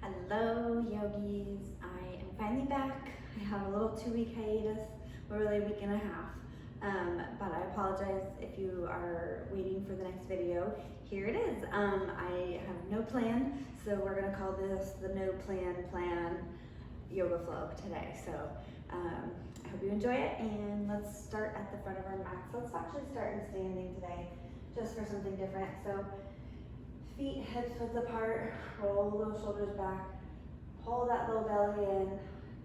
Hello yogis, I am finally back. I have a little 2-week hiatus, literally a week and a half. But I apologize if you are waiting for the next video. Here it is. I have no plan, so we're gonna call this the no plan yoga flow today. So I hope you enjoy it, and let's start at the front of our mats. Let's actually start in standing today, just for something different. So feet hips width apart, roll those shoulders back, pull that low belly in,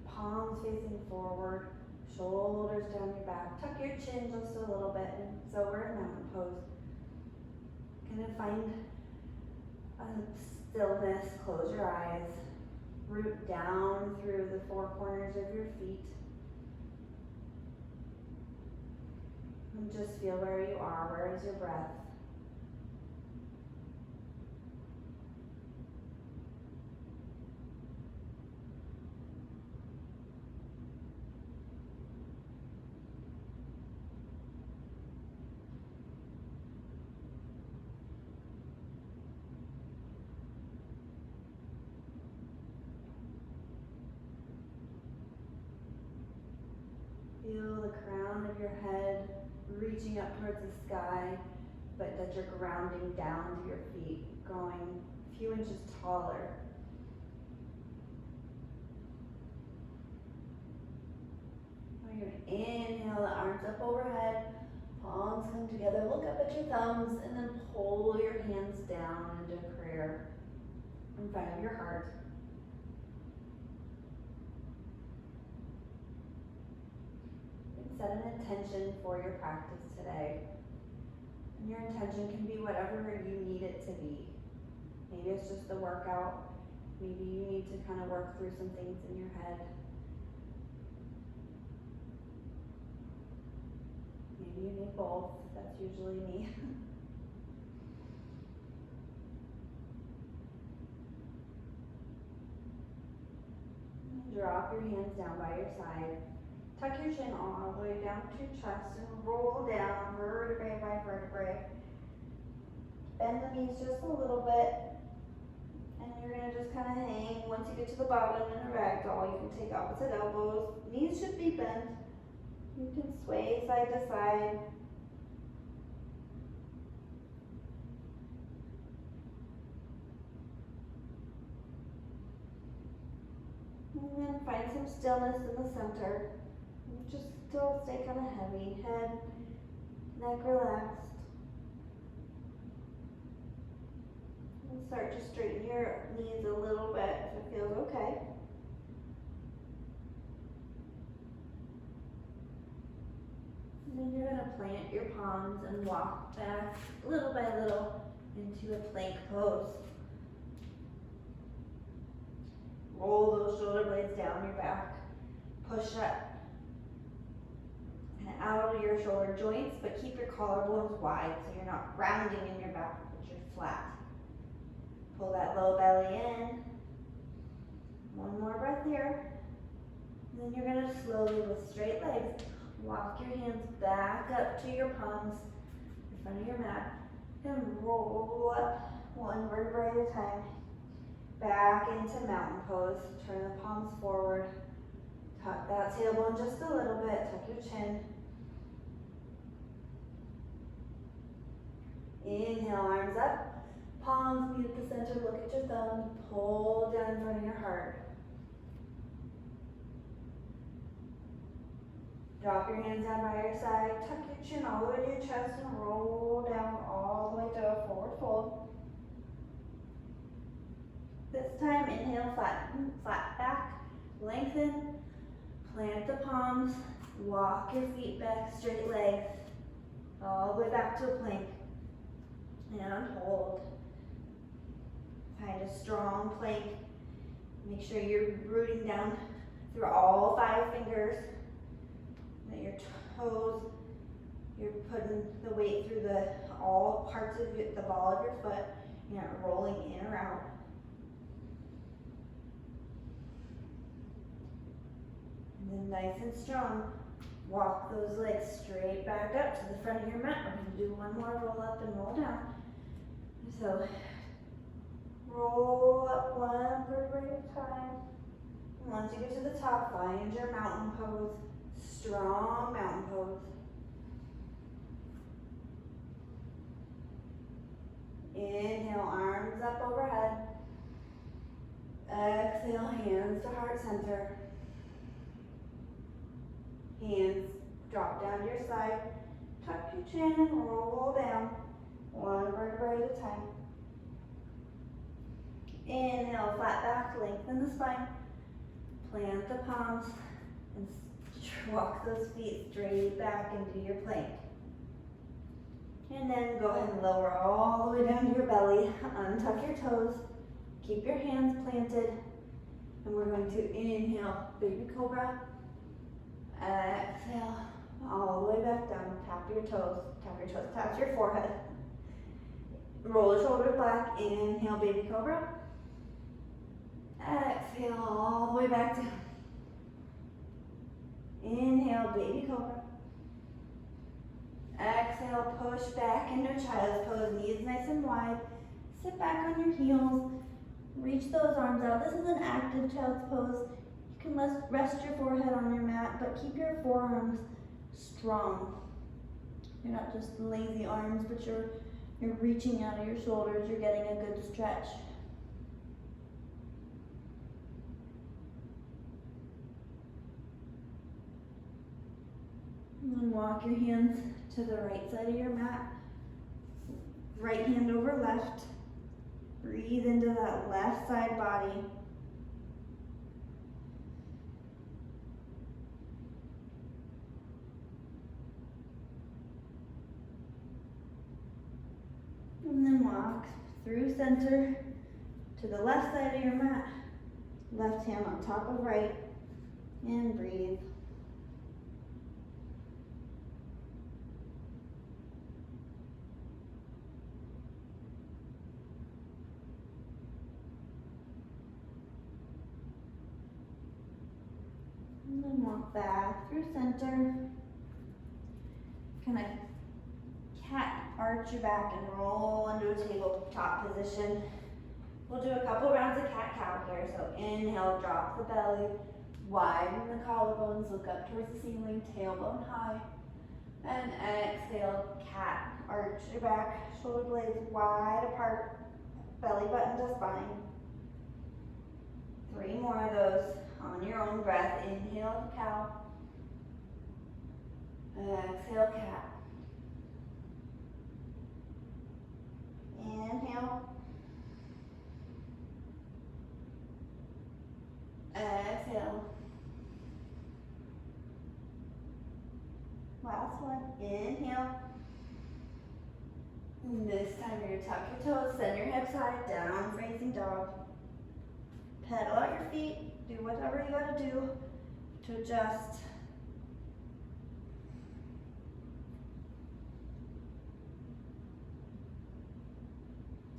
palms facing forward, shoulders down your back, tuck your chin just a little bit, and so we're in mountain pose. Kind of find a stillness, close your eyes, root down through the four corners of your feet, and just feel where you are. Where is your breath? Feel the crown of your head reaching up towards the sky, but that you're grounding down to your feet, going a few inches taller. Now you're gonna inhale the arms up overhead, palms come together, look up at your thumbs, and then pull your hands down into prayer in front of your heart. Set an intention for your practice today. And your intention can be whatever you need it to be. Maybe it's just the workout. Maybe you need to kind of work through some things in your head. Maybe you need both. That's usually me. Drop your hands down by your side. Tuck your chin all the way down to your chest and roll down vertebrae by vertebrae. Bend the knees just a little bit. And you're going to just kind of hang. Once you get to the bottom in a ragdoll, you can take opposite elbows. Knees should be bent. You can sway side to side. And then find some stillness in the center. Just still stay kind of heavy. Head, neck relaxed. And start to straighten your knees a little bit if it feels okay. And then you're going to plant your palms and walk back little by little into a plank pose. Roll those shoulder blades down your back. Push up and out of your shoulder joints, but keep your collarbones wide so you're not rounding in your back, but you're flat. Pull that low belly in. One more breath here. And then you're going to slowly, with straight legs, walk your hands back up to your palms in front of your mat and roll up one vertebrae at a time. Back into mountain pose. Turn the palms forward. Tuck that tailbone just a little bit. Tuck your chin. Inhale, arms up. Palms meet at the center. Look at your thumb. Pull down in front of your heart. Drop your hands down by your side. Tuck your chin all the way to your chest and roll down all the way to a forward fold. This time, inhale, flat back, lengthen, plant the palms, walk your feet back, straight legs, all the way back to a plank, and hold. Find a strong plank. Make sure you're rooting down through all 5 fingers, that your toes, you're putting the weight through all parts of the ball of your foot, you're not rolling in or out. And then nice and strong, walk those legs straight back up to the front of your mat. We're going to do one more roll up and roll down. So roll up one vertebrae at a top, find your mountain pose, strong mountain pose. Inhale, arms up overhead. Exhale, hands to heart center. Hands drop down to your side. Tuck your chin and roll down. One vertebrae at a time. Inhale, flat back, lengthen the spine. Plant the palms and walk those feet straight back into your plank. And then go ahead and lower all the way down to your belly. Untuck your toes. Keep your hands planted. And we're going to inhale, baby cobra. Exhale, all the way back down. Tap your toes, tap your forehead. Roll the shoulders back. Inhale, baby cobra. Exhale, all the way back down. Inhale, baby cobra. Exhale, push back into child's pose, knees nice and wide. Sit back on your heels. Reach those arms out. This is an active child's pose. You can rest your forehead on your mat, but keep your forearms strong. You're not just lazy arms, but you're reaching out of your shoulders. You're getting a good stretch. And then walk your hands to the right side of your mat. Right hand over left. Breathe into that left side body. And then walk through center to the left side of your mat. Left hand on top of right. And breathe. And then walk back through center. Kind of cat arch your back and roll into a tabletop position. We'll do a couple rounds of cat-cow here. So inhale, drop the belly, widen the collarbones, look up towards the ceiling, tailbone high. And exhale, cat, arch your back, shoulder blades wide apart, belly button to spine. 3 more of those on your own breath. Inhale, cow. Exhale, cat. Inhale. Exhale. Last one. Inhale. And this time you're gonna tuck your toes, send your hips high, down facing dog. Pedal out your feet. Do whatever you gotta do to adjust.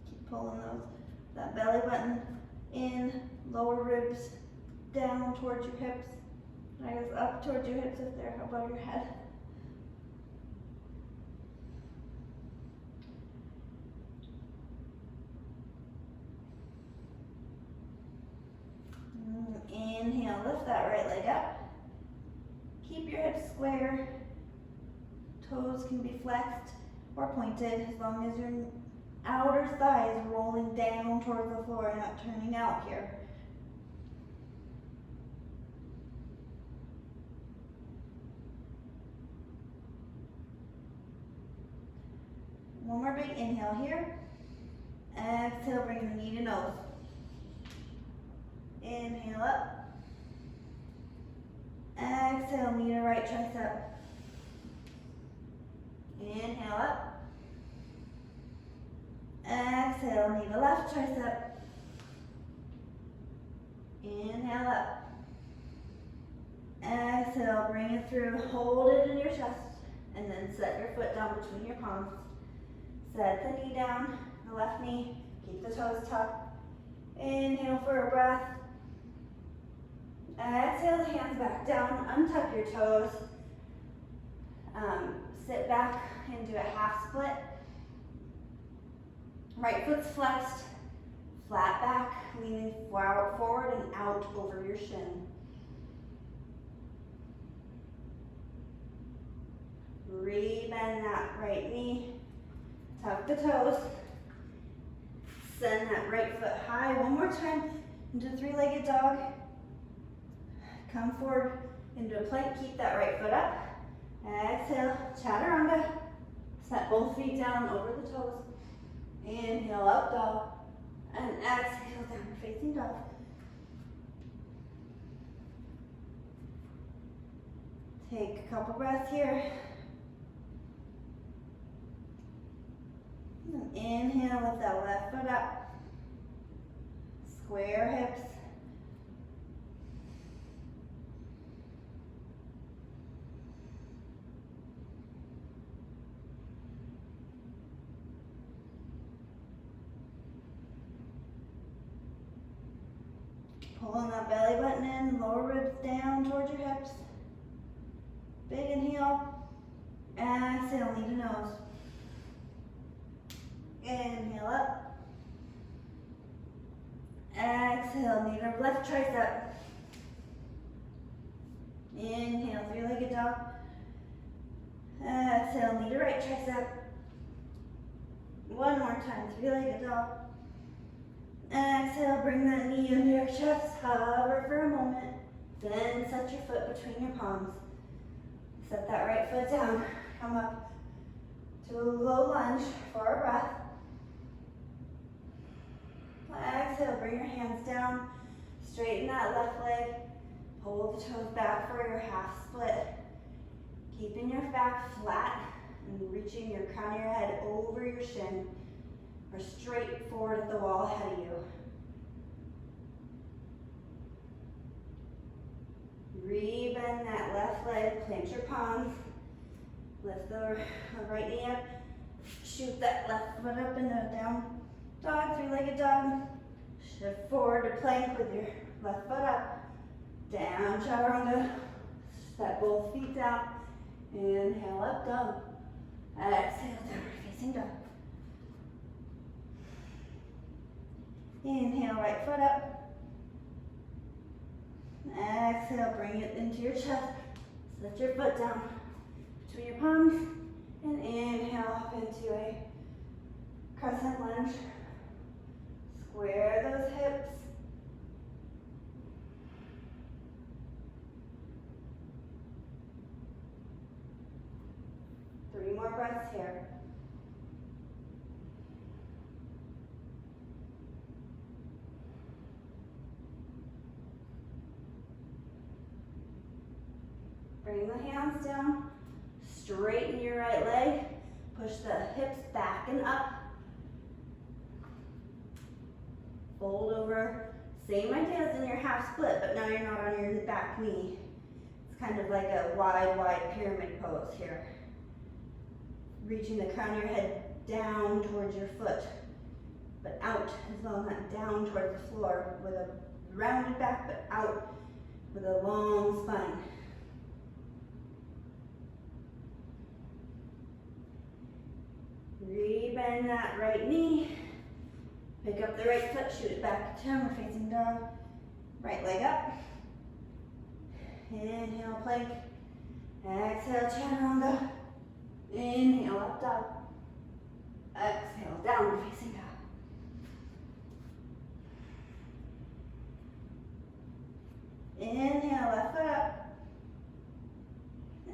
Keep pulling that belly button in, lower ribs down towards your hips. I guess up towards your hips if they're above your head. Inhale, lift that right leg up. Keep your hips square. Toes can be flexed or pointed as long as your outer thigh is rolling down towards the floor and not turning out here. One more big inhale here. Exhale, bring the knee to nose. Inhale up. Exhale, knee to right tricep. Inhale up. Exhale, knee to left tricep. Inhale up. Exhale, bring it through, hold it in your chest, and then set your foot down between your palms. Set the knee down, the left knee, keep the toes tucked. Inhale for a breath. Exhale the hands back down, untuck your toes. Sit back and do a half split. Right foot's flexed, flat back, leaning forward and out over your shin. Re-bend that right knee. Tuck the toes. Send that right foot high. One more time into three-legged dog. Come forward into a plank. Keep that right foot up. Exhale, chaturanga. Set both feet down over the toes. Inhale, up dog. And exhale, down facing dog. Take a couple breaths here. And inhale, lift that left foot up. Square hips. Pulling that belly button in, lower ribs down towards your hips. Big inhale. Exhale, knee to nose. Inhale up. Exhale, knee to left tricep. Inhale, three-legged dog. Exhale, knee to right tricep. One more time, three-legged dog. Exhale, bring that knee under your chest, hover for a moment, then set your foot between your palms. Set that right foot down, come up to a low lunge for a breath. Exhale, bring your hands down, straighten that left leg, pull the toes back for your half split. Keeping your back flat and reaching your crown of your head over your shin or straight forward at the wall ahead of you. Re-bend that left leg, plant your palms, lift the right knee up, shoot that left foot up into a down dog, three-legged dog. Shift forward to plank with your left foot up, down chaturanga, set both feet down, inhale up dog, exhale downward facing dog. Inhale, right foot up. Exhale, bring it into your chest. Set your foot down between your palms. And inhale up into a crescent lunge. Square those hips. Three more breaths here. Bring the hands down, straighten your right leg, push the hips back and up. Fold over, same idea as in your half split, but now you're not on your back knee. It's kind of like a wide pyramid pose here. Reaching the crown of your head down towards your foot, but out as well, not down towards the floor with a rounded back, but out with a long spine. Re-bend that right knee. Pick up the right foot, shoot it back to downward facing dog. Right leg up. Inhale, plank. Exhale, chaturanga. Inhale, up dog. Exhale, downward facing dog. Inhale, left foot up.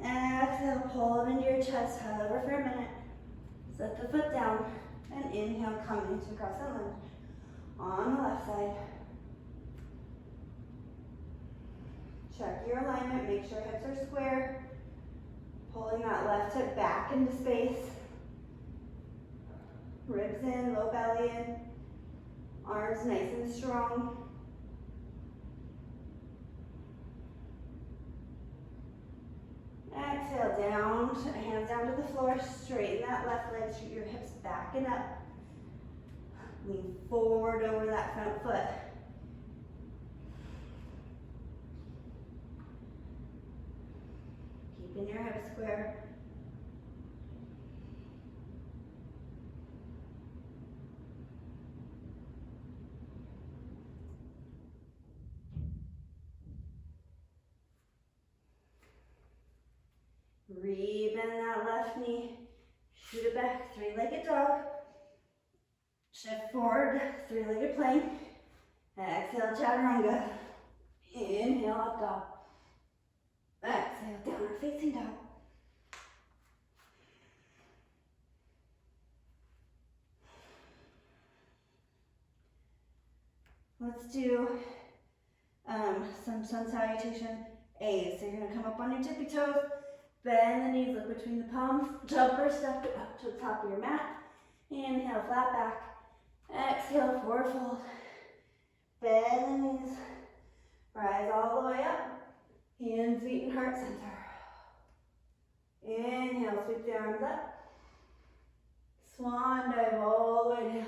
Exhale, pull it into your chest, hover for a minute. Set the foot down and inhale, come into crescent lunge on the left side. Check your alignment, make sure hips are square. Pulling that left hip back into space. Ribs in, low belly in. Arms nice and strong. Exhale, down, hands down to the floor, straighten that left leg, shoot your hips back and up. Lean forward over that front foot. Keeping your hips square. Re-bend that left left knee, shoot it back, three-legged dog. Shift forward, three-legged plank. Exhale, chaturanga. Inhale, up dog. Exhale, downward facing dog. Let's do some sun salutation A's. So you're gonna come up on your tippy toes, bend the knees, look between the palms, jump or step it up to the top of your mat. Inhale, flat back. Exhale, forward fold. Bend the knees, rise all the way up. Hands meet in heart center. Inhale, sweep the arms up. Swan dive all the way down.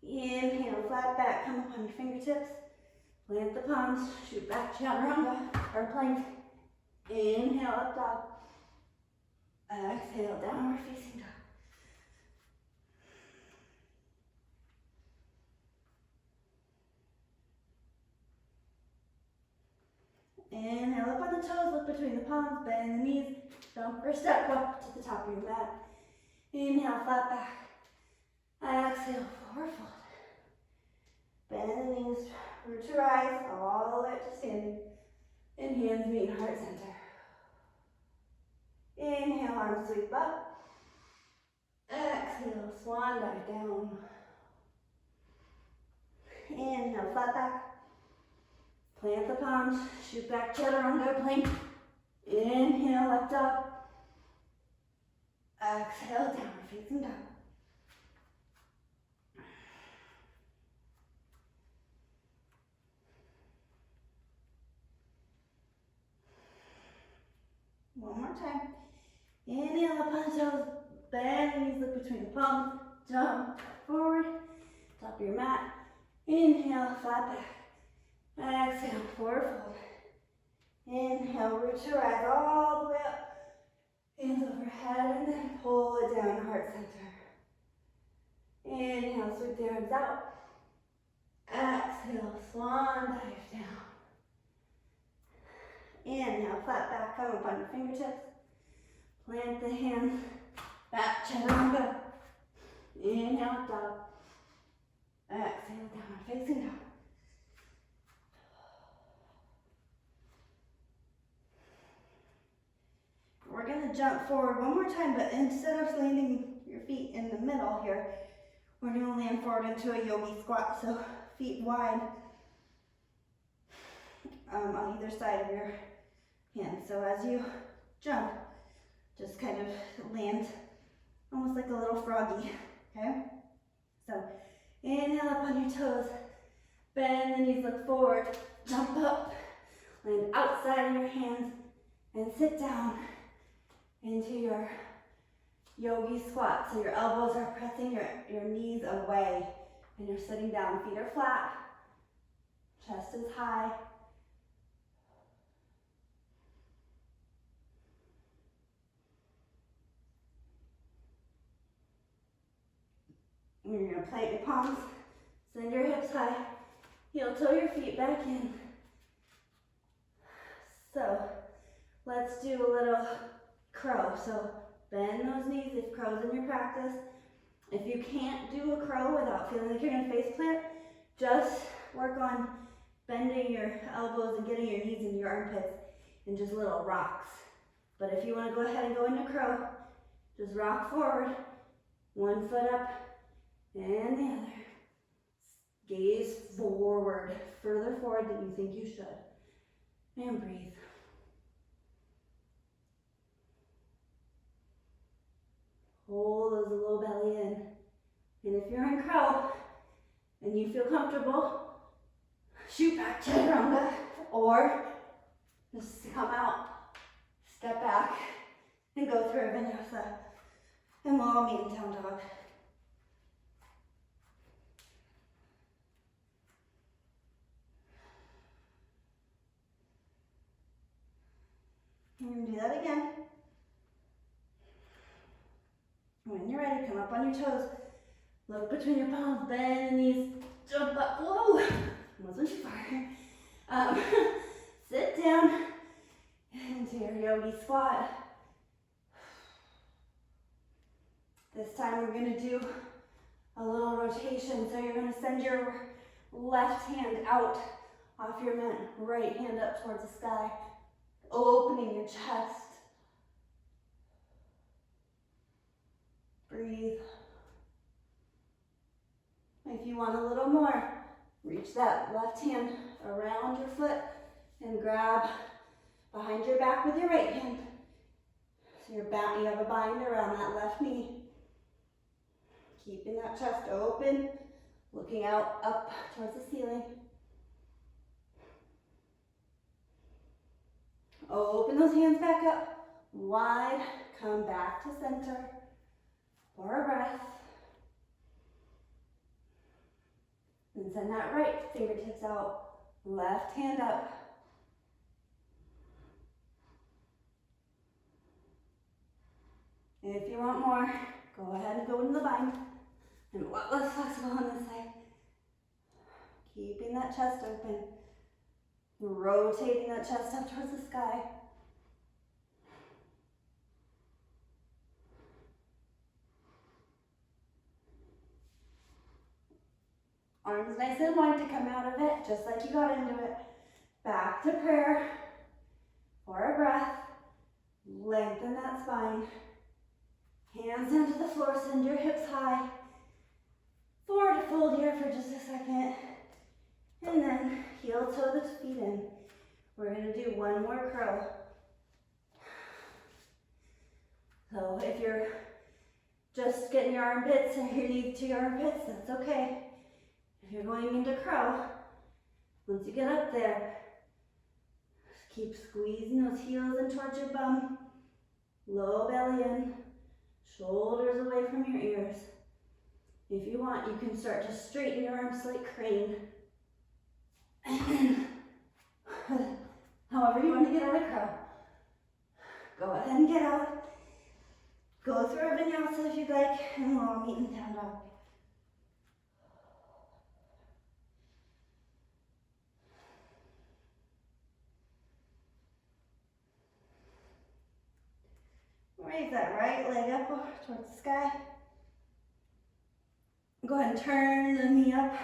Inhale, flat back, come up on your fingertips. Plant the palms, shoot back, chaturanga, or plank. Inhale, up dog. Exhale, downward facing dog. Inhale, up on the toes, look between the palms, bend the knees, jump or step up to the top of your mat. Inhale, flat back. Exhale, forward fold. Bend the knees, root to rise, all the way up to standing. And hands meet in heart center. Inhale, arms sweep up. Exhale, swan dive down. Inhale, flat back. Plant the palms, shoot back, chaturanga, plank. Inhale, up dog. Exhale, downward facing dog. One more time. Inhale, up on the toes, bend the knees, look between the palms, jump forward, top of your mat. Inhale, flat back. Exhale, forward fold. Inhale, root to rise all the way up. Hands overhead and then pull it down, heart center. Inhale, sweep the arms out. Exhale, swan dive down. Inhale, flat back, come up on your fingertips. Plant the hands, back, chaturanga. Inhale, dog. Exhale, downward facing dog. We're gonna jump forward one more time, but instead of landing your feet in the middle here, we're gonna land forward into a yogi squat. So feet wide on either side of your hands. So as you jump, just kind of land almost like a little froggy, okay? So inhale up on your toes, bend the knees, look forward, jump up, land outside of your hands, and sit down into your yogi squat. So your elbows are pressing your knees away, and you're sitting down. Feet are flat, chest is high. And you're gonna plant your palms, send your hips high, heel toe your feet back in. So let's do a little crow. So bend those knees if crow's in your practice. If you can't do a crow without feeling like you're gonna face plant, just work on bending your elbows and getting your knees into your armpits and just little rocks. But if you wanna go ahead and go into crow, just rock forward, one foot up and the other. Gaze forward, further forward than you think you should. And breathe. Hold those low belly in. And if you're in crow and you feel comfortable, shoot back chaturanga, or just come out, step back, and go through a vinyasa. And we'll all meet in down dog. We're going to do that again. When you're ready, come up on your toes. Look between your palms, bend the knees, jump up. Whoa! Wasn't too far. Sit down into your yogi squat. This time we're gonna do a little rotation. So you're gonna send your left hand out off your mat, right hand up towards the sky, opening your chest. Breathe. If you want a little more, reach that left hand around your foot and grab behind your back with your right hand. So you have a bind around that left knee. Keeping that chest open, looking out up towards the ceiling. Open those hands back up, wide, come back to center for a breath. And send that right fingertips out, left hand up. If you want more, go ahead and go into the bind. And a lot less flexible on this side. Keeping that chest open. Rotating that chest up towards the sky. Arms nice and wide to come out of it, just like you got into it. Back to prayer. For a breath. Lengthen that spine. Hands down to the floor, send your hips high. Forward fold here for just a second. And then heel toe the feet in. We're gonna do one more curl. So if you're just getting your armpits and your knees to your armpits, that's okay. If you're going into curl, once you get up there, just keep squeezing those heels in towards your bum. Low belly in. Shoulders away from your ears. If you want, you can start to straighten your arms like crane. And then, however you want to get out of curl. Go ahead and get out. Go through a vinyasa if you'd like, and long meet and down dog. Raise that right leg up towards the sky. Go ahead and turn the knee up.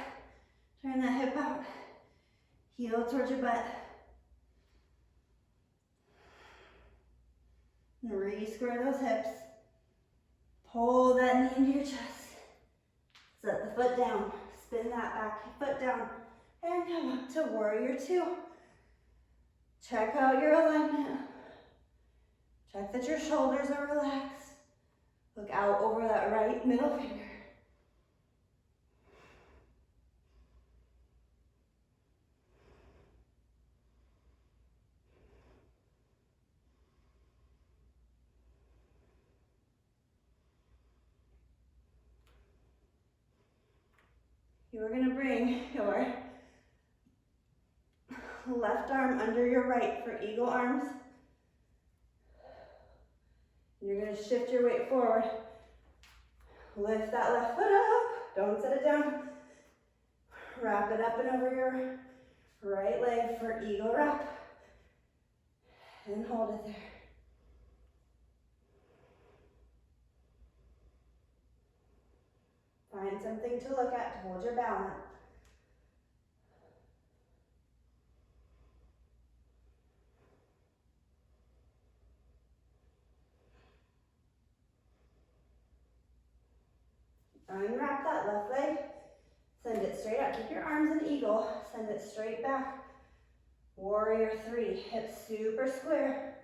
Turn that hip out. Heel towards your butt. And re-square those hips. Pull that knee into your chest. Set the foot down. Spin that back foot down. And come up to warrior two. Check out your alignment. Check that your shoulders are relaxed. Look out over that right middle finger. You're going to bring your left arm under your right for eagle arms. You're going to shift your weight forward. Lift that left foot up. Don't set it down. Wrap it up and over your right leg for eagle wrap. And hold it there. Find something to look at to hold your balance. Unwrap that left leg. Send it straight out. Keep your arms in eagle. Send it straight back. Warrior three. Hips super square.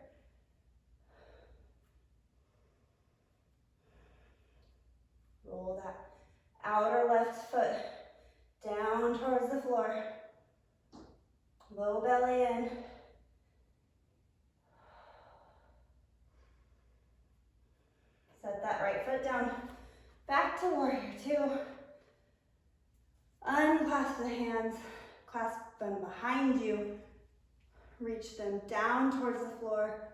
Roll that outer left foot down towards the floor. Low belly in. Set that right foot down. Back to warrior two. Unclasp the hands. Clasp them behind you. Reach them down towards the floor.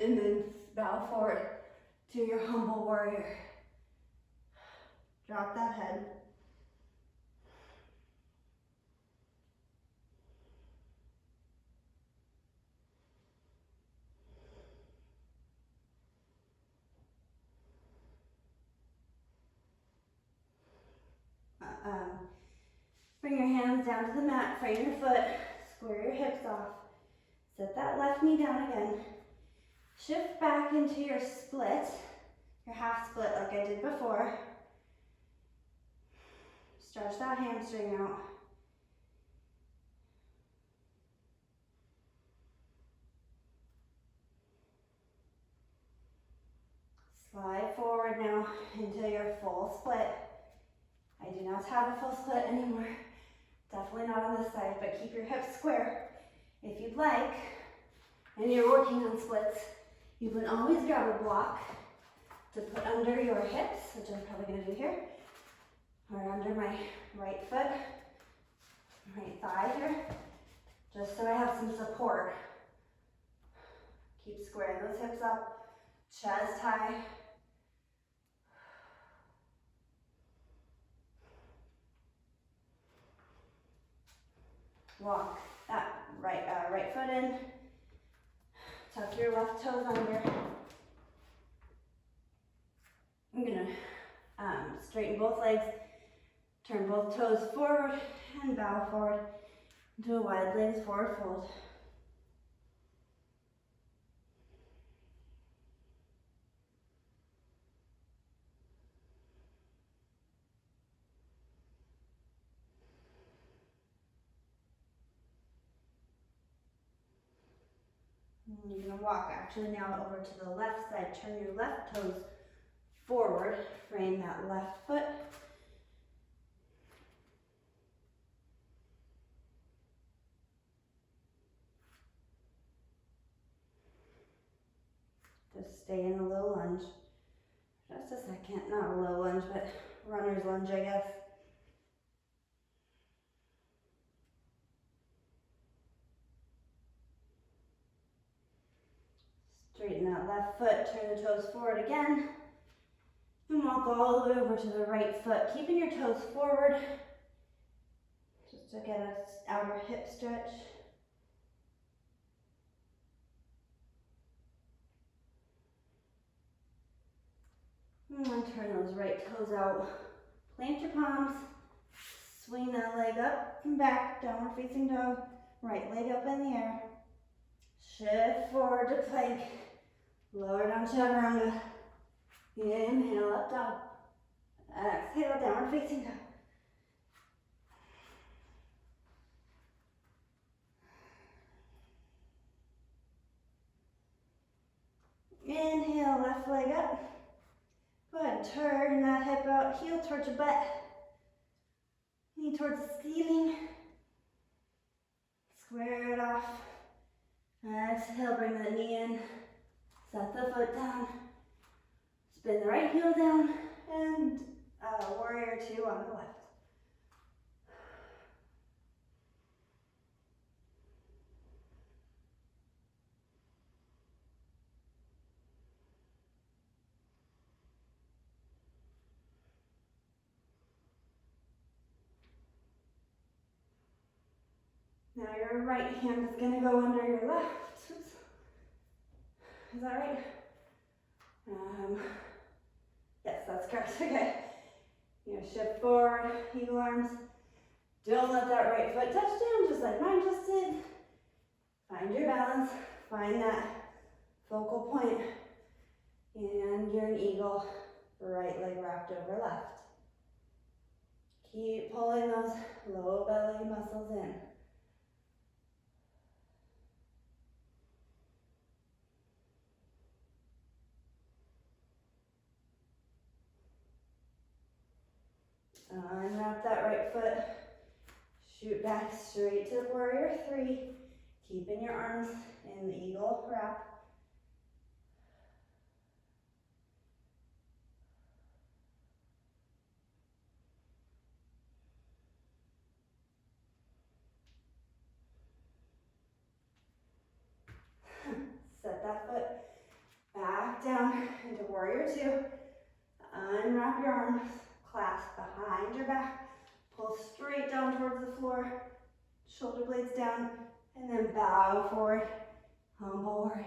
And then bow forward to your humble warrior. Drop that head. Bring your hands down to the mat, frame your foot, square your hips off. Set that left knee down again. Shift back into your split, your half split like I did before. Stretch that hamstring out. Slide forward now into your full split. I do not have a full split anymore. Definitely not on this side, but keep your hips square. If you'd like, and you're working on splits, you can always grab a block to put under your hips, which I'm probably going to do here, or under my right foot, right thigh here, just so I have some support. Keep squaring those hips up, chest high. Walk that right foot in, tuck your left toes under. I'm gonna straighten both legs, turn both toes forward and bow forward into a wide legs forward fold. And you're gonna walk actually now over to the left side, turn your left toes forward, frame that left foot. Just stay in a low lunge. Just a second, not a low lunge, but runner's lunge, I guess. Straighten that left foot, turn the toes forward again, and walk all the way over to the right foot, keeping your toes forward, just to get an outer hip stretch. And then turn those right toes out. Plant your palms, swing that leg up and back, downward facing dog, right leg up in the air. Shift forward to plank, lower down chaturanga. Inhale, up dog. Exhale, downward facing dog. Inhale, left leg up. Go ahead and turn that hip out, heel towards your butt. Knee towards the ceiling. Square it off. Exhale, bring the knee in. Set the foot down. Spin the right heel down. And warrior two on the left. Now your right hand is going to go under your left. Oops. Is that right? Yes, that's correct. Okay. You know, shift forward, eagle arms. Don't let that right foot touch down, just like mine just did. Find your balance. Find that focal point. And you're an eagle. Right leg wrapped over left. Keep pulling those low belly muscles in. Unwrap that right foot. Shoot back straight to the warrior three. Keeping your arms in the eagle wrap. Set that foot back down into warrior two. Unwrap your arms, clasp behind your back, pull straight down towards the floor, shoulder blades down, and then bow forward, humble warrior.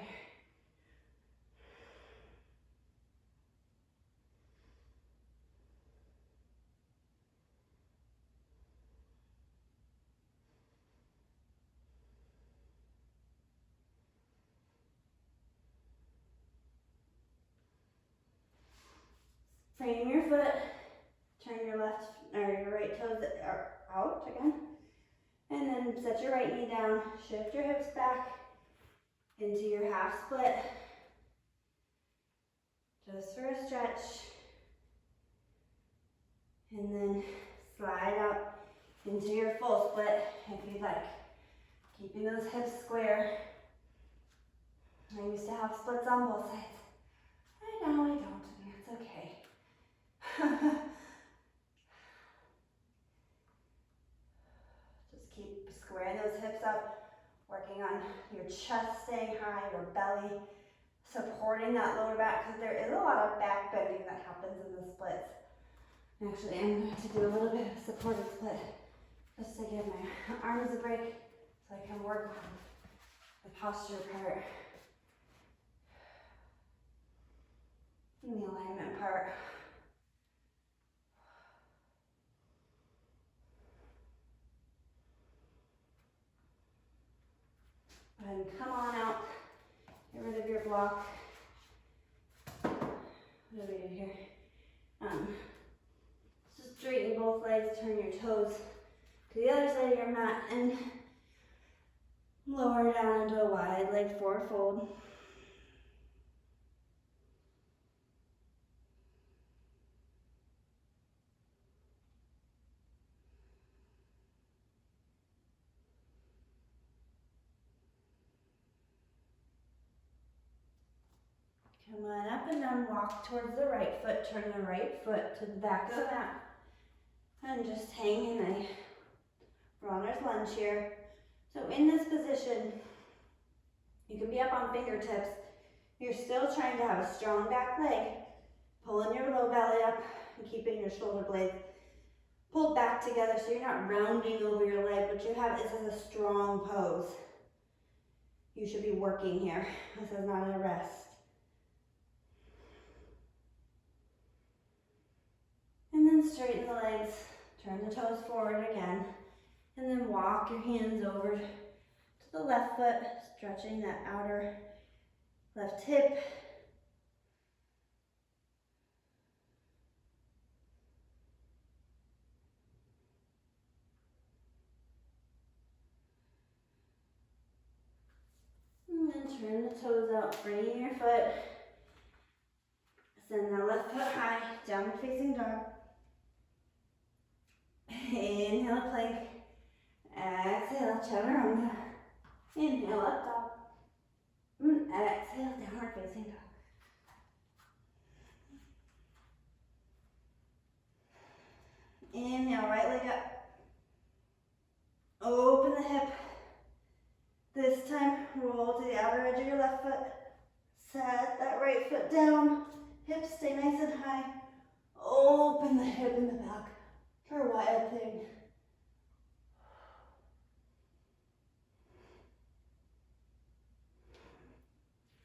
Frame your foot, turn your left or your right toes out again, and then set your right knee down, shift your hips back into your half split, just for a stretch, and then slide out into your full split if you'd like, keeping those hips square. I used to have splits on both sides. I know I don't, and that's okay. Just keep squaring those hips up, working on your chest staying high, your belly, supporting that lower back, because there is a lot of back bending that happens in the splits. Actually, I'm going to do a little bit of supported split, just to give my arms a break, so I can work on the posture part and the alignment part. And come on out, get rid of your block. What do we do here? Just straighten both legs, turn your toes to the other side of your mat, and lower down into a wide leg forward fold. Come on up and down, walk towards the right foot, turn the right foot to the back of the mat, and just hang in a runner's lunge here. So in this position, you can be up on fingertips. You're still trying to have a strong back leg, pulling your low belly up and keeping your shoulder blades pulled back together so you're not rounding over your leg. What you have is a strong pose. You should be working here. This is not a rest. And then straighten the legs, turn the toes forward again, and then walk your hands over to the left foot, stretching that outer left hip. And then turn the toes out, frame your foot. Send the left foot high, downward facing dog. Inhale, plank. Exhale, chaturanga. Inhale, up dog. Exhale, downward facing dog. Inhale, right leg up. Open the hip. This time, roll to the outer edge of your left foot. Set that right foot down. Hips stay nice and high. Open the hip in the back for a wild thing.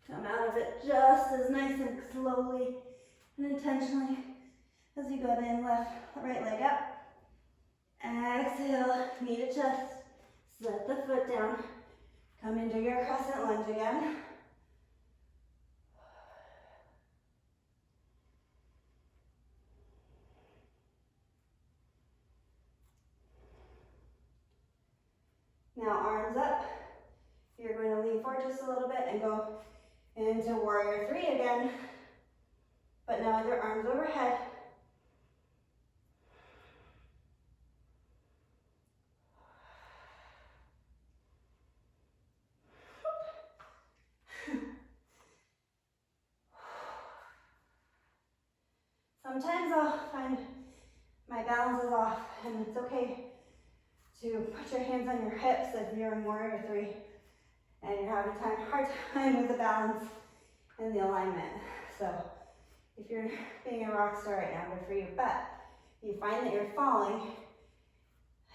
Come out of it just as nice and slowly and intentionally as you go in. Right leg up. Exhale, knee to chest. Set the foot down. Come into your crescent lunge again. Now arms up. You're going to lean forward just a little bit and go into warrior three again. But now with your arms overhead. Sometimes I'll find my balance is off, and it's okay to put your hands on your hips if you're in warrior three and you're having a hard time with the balance and the alignment. So if you're being a rock star right now, good for you. But if you find that you're falling,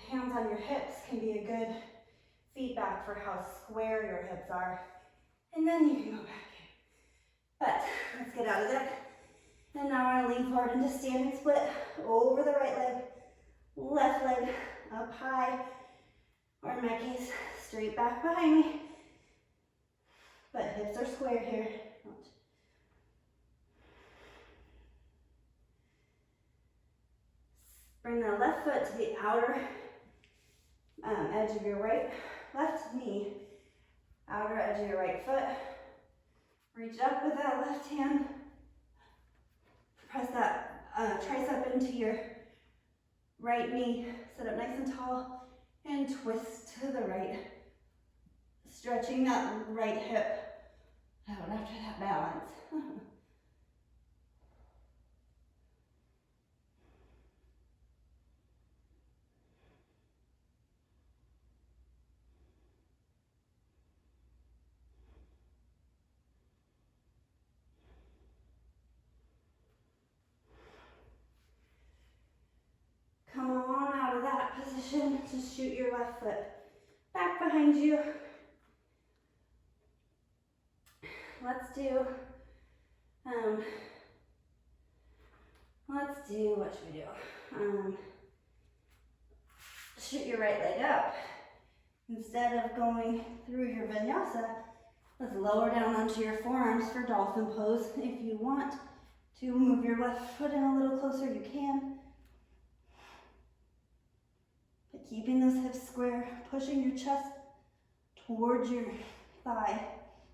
hands on your hips can be a good feedback for how square your hips are. And then you can go back in. But let's get out of there. And now we're going to lean forward into standing split over the right leg, left leg up high, or in my case, straight back behind me. But hips are square here. Bring the left foot to the outer edge of your left knee, outer edge of your right foot. Reach up with that left hand. Press that tricep into your right knee. Sit up nice and tall and twist to the right. Stretching that right hip out after that balance. Come on out of that position. Just shoot your left foot back behind you. Let's do, what should we do? Shoot your right leg up. Instead of going through your vinyasa, let's lower down onto your forearms for dolphin pose. If you want to move your left foot in a little closer, you can. But keeping those hips square, pushing your chest towards your thigh,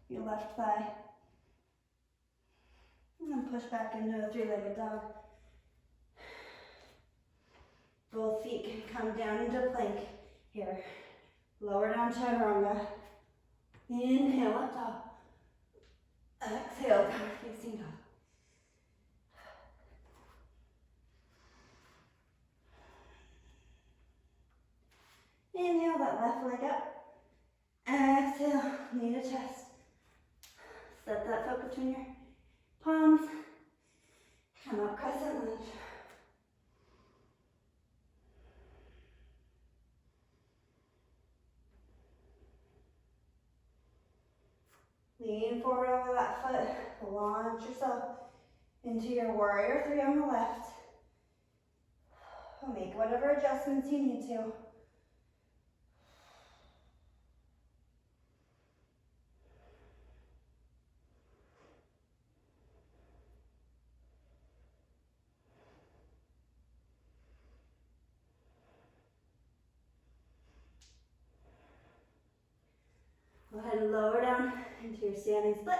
your left thigh. And then push back into a three-legged dog. Both feet can come down into plank here. Lower down chaturanga. Inhale up top. Exhale down facing dog. Inhale that left leg up. Exhale, knee to chest. Set that foot between your palms. Come up, crescent lunge. Lean forward over that foot. Launch yourself into your warrior three on the left. Make whatever adjustments you need to. Go ahead and lower down into your standing split.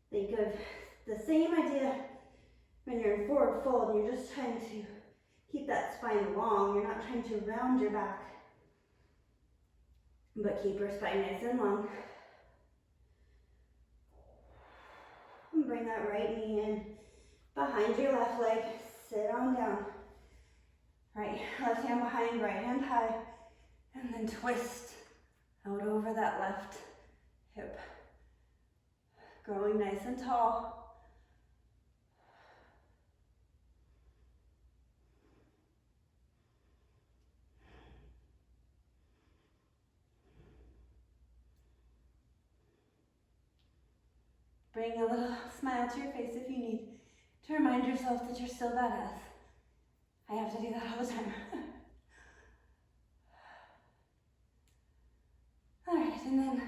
Think of the same idea when you're in forward fold and you're just trying to keep that spine long. You're not trying to round your back, but keep your spine nice and long. And bring that right knee in behind your left leg. Sit on down. Right, left hand behind, right hand high, and then twist out over that left hip. Growing nice and tall. Bring a little smile to your face if you need to remind yourself that you're still badass. I have to do that all the time. All right, and then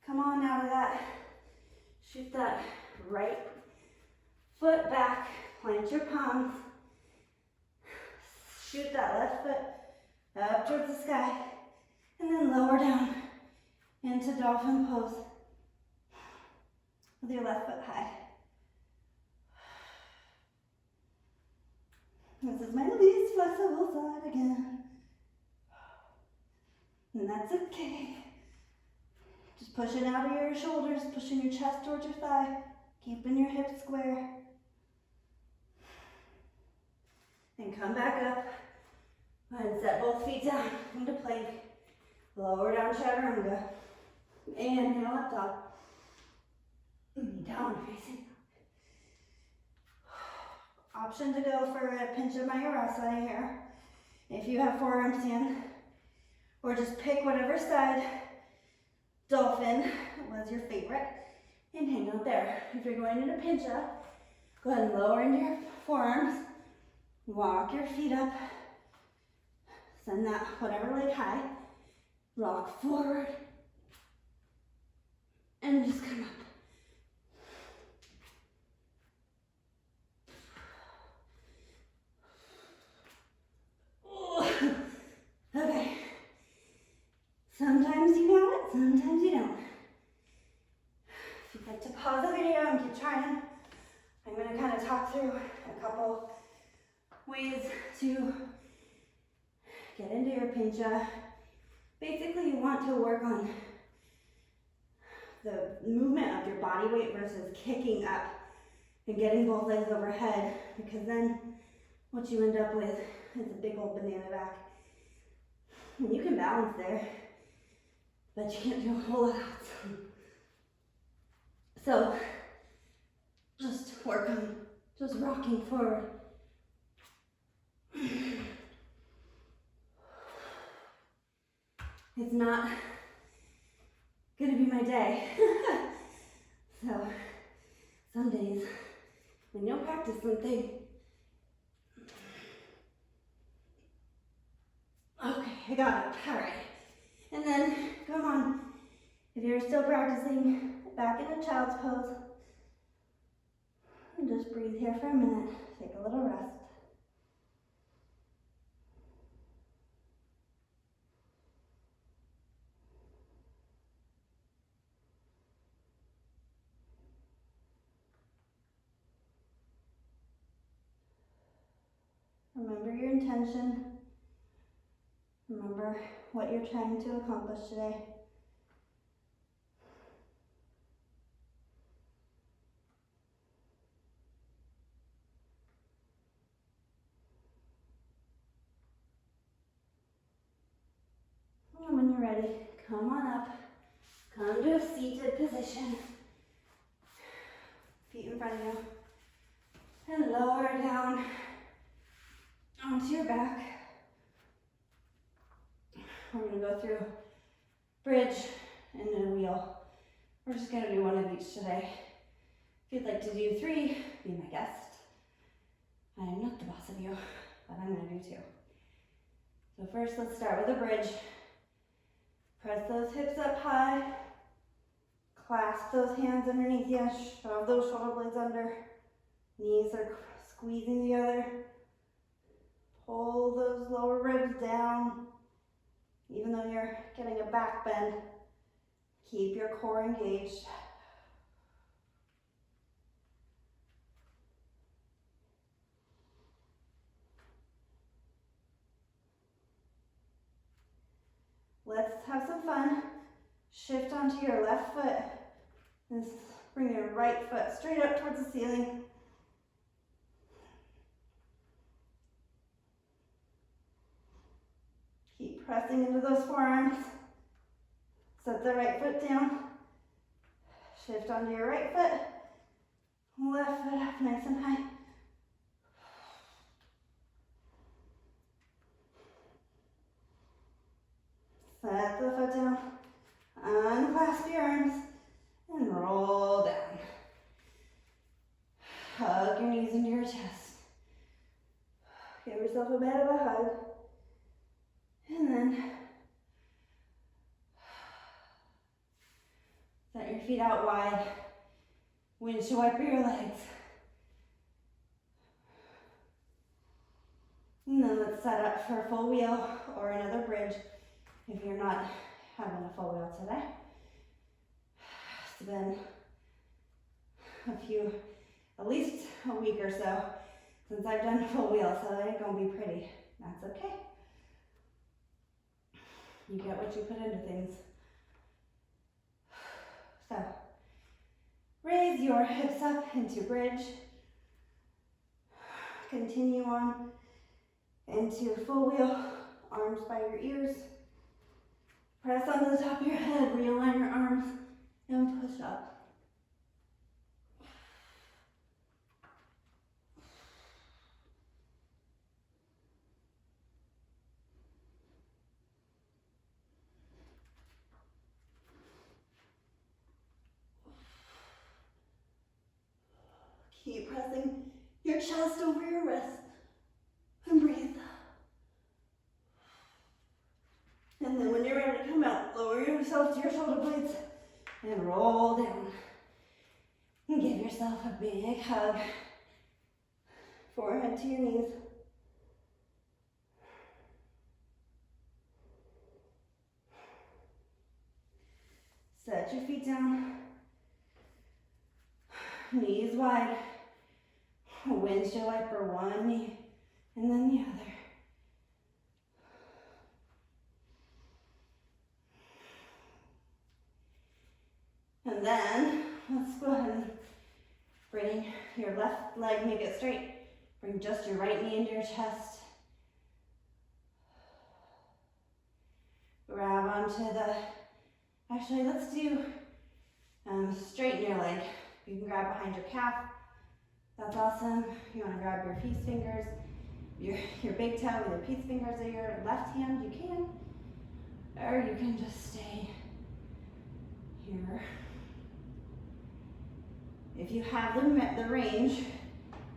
come on out of that. Shoot that right foot back, plant your palms. Shoot that left foot up towards the sky, and then lower down into dolphin pose with your left foot high. This is my least flexible side again. And that's okay. Just pushing out of your shoulders, pushing your chest towards your thigh, keeping your hips square. And come back up. And set both feet down into plank. Lower down chaturanga. Inhale up top. Down facing. Option to go for a pincha mayurasana here, if you have forearms in, or just pick whatever side dolphin was your favorite and hang out there. If you're going into pincha, go ahead and lower into your forearms, walk your feet up, send that whatever leg high, rock forward, and just come up. Sometimes you got it, sometimes you don't. If you'd like to pause the video and keep trying, I'm going to kind of talk through a couple ways to get into your pincha. Basically, you want to work on the movement of your body weight versus kicking up and getting both legs overhead, because then what you end up with is a big old banana back. And you can balance there, but you can't do a whole lot. So just work on just rocking forward. It's not gonna be my day. So some days when you'll practice something. Okay, I got it. All right. And then, come on. If you're still practicing, back in a child's pose. And just breathe here for a minute. Take a little rest. Remember your intention. Remember what you're trying to accomplish today. And when you're ready, come on up. Come to a seated position. Feet in front of you. And lower down onto your back. We're going to go through bridge and then a wheel. We're just going to do one of each today. If you'd like to do 3, be my guest. I am not the boss of you, but I'm going to do 2. So first, let's start with a bridge. Press those hips up high. Clasp those hands underneath you. Shove those shoulder blades under. Knees are squeezing together. Pull those lower ribs down. Even though you're getting a back bend, keep your core engaged. Let's have some fun. Shift onto your left foot and bring your right foot straight up towards the ceiling. Keep pressing into those forearms. Set the right foot down. Shift onto your right foot. Left foot up nice and high. Set the foot down. Unclasp your arms and roll down. Hug your knees into your chest. Give yourself a bit of a hug. And then set your feet out wide. Windshield wiper your legs. And then let's set up for a full wheel or another bridge if you're not having a full wheel today. It's been at least a week or so since I've done a full wheel, so it ain't gonna be pretty. That's okay. You get what you put into things. So, raise your hips up into bridge. Continue on into full wheel, arms by your ears. Press onto the top of your head, realign your arms, and push up. Keep pressing your chest over your wrist and breathe. And then when you're ready to come out, lower yourself to your shoulder blades and roll down. And give yourself a big hug. Forehead to your knees. Set your feet down, knees wide, windshield wiper one knee and then the other. And then let's go ahead and bring your left leg, make it straight. Bring just your right knee into your chest. Grab onto the, actually let's do straighten your leg. You can grab behind your calf. That's awesome. You want to grab your peace fingers, your big toe with your peace fingers of your left hand, you can. Or you can just stay here. If you have the range,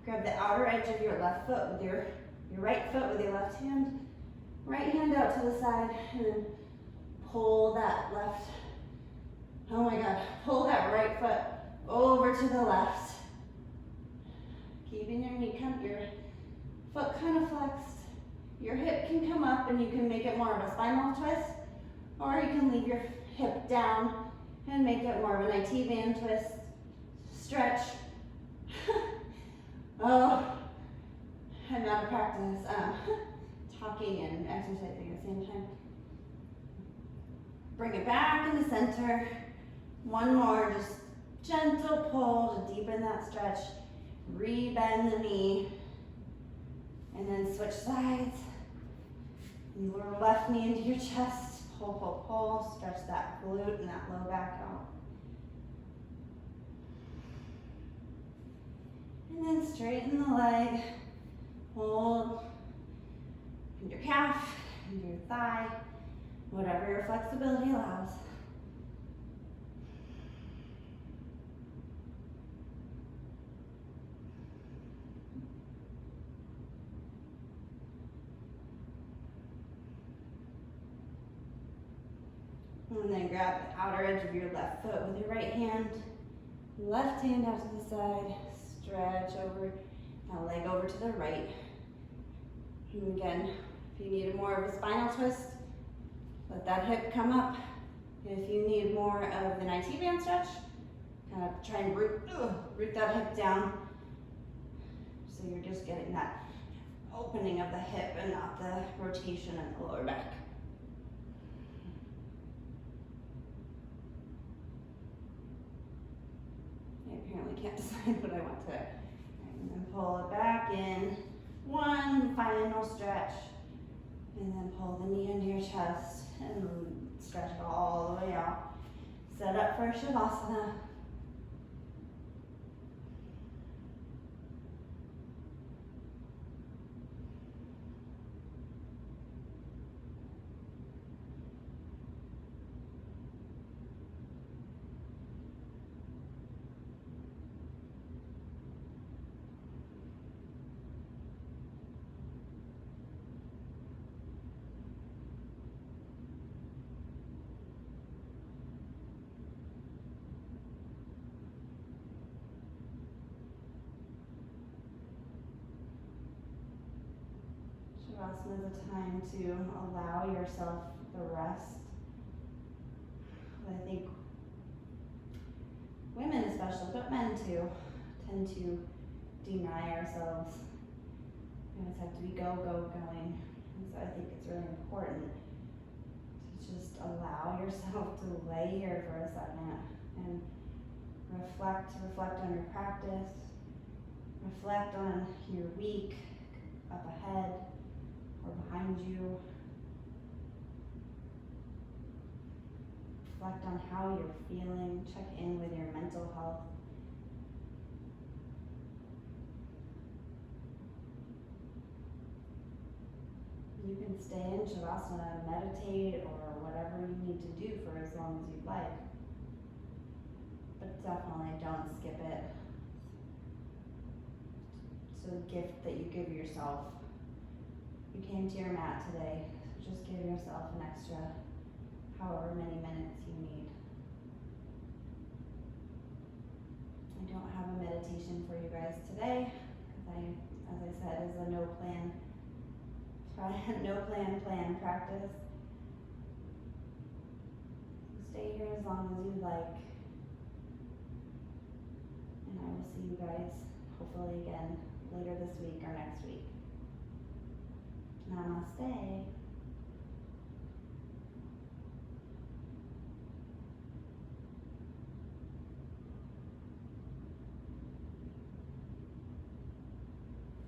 grab the outer edge of your left foot with your right foot with your left hand. Right hand out to the side and then pull that left, oh my God, pull that right foot over to the left. Keeping your foot kind of flexed. Your hip can come up and you can make it more of a spinal twist, or you can leave your hip down and make it more of an IT band twist. Stretch. Oh, I'm out of practice talking and exercising at the same time. Bring it back in the center. One more, just gentle pull to deepen that stretch. Re-bend the knee. And then switch sides. And lower left knee into your chest. Pull, pull, pull. Stretch that glute and that low back out. And then straighten the leg. Hold. And your calf, and your thigh. Whatever your flexibility allows. And then grab the outer edge of your left foot with your right hand. Left hand out to the side. Stretch over that leg over to the right. And again, if you need more of a spinal twist, let that hip come up. If you need more of an IT band stretch, kind of try and root that hip down. So you're just getting that opening of the hip and not the rotation in the lower back. I apparently can't decide what I want today. And then pull it back in. One final stretch. And then pull the knee into your chest and stretch it all the way out. Set up for Shavasana. Shavasana is a time to allow yourself the rest. I think women especially, but men too, tend to deny ourselves. We always have to be going. And so I think it's really important to just allow yourself to lay here for a second and reflect on your practice, reflect on your week up ahead or behind you. Reflect on how you're feeling, check in with your mental health. You can stay in Shavasana, meditate, or whatever you need to do for as long as you'd like. But definitely don't skip it. It's a gift that you give yourself. You came to your mat today, so just give yourself an extra however many minutes you need. I don't have a meditation for you guys today, because as I said, is a no plan practice. Stay here as long as you like. And I will see you guys hopefully again later this week or next week. Namaste.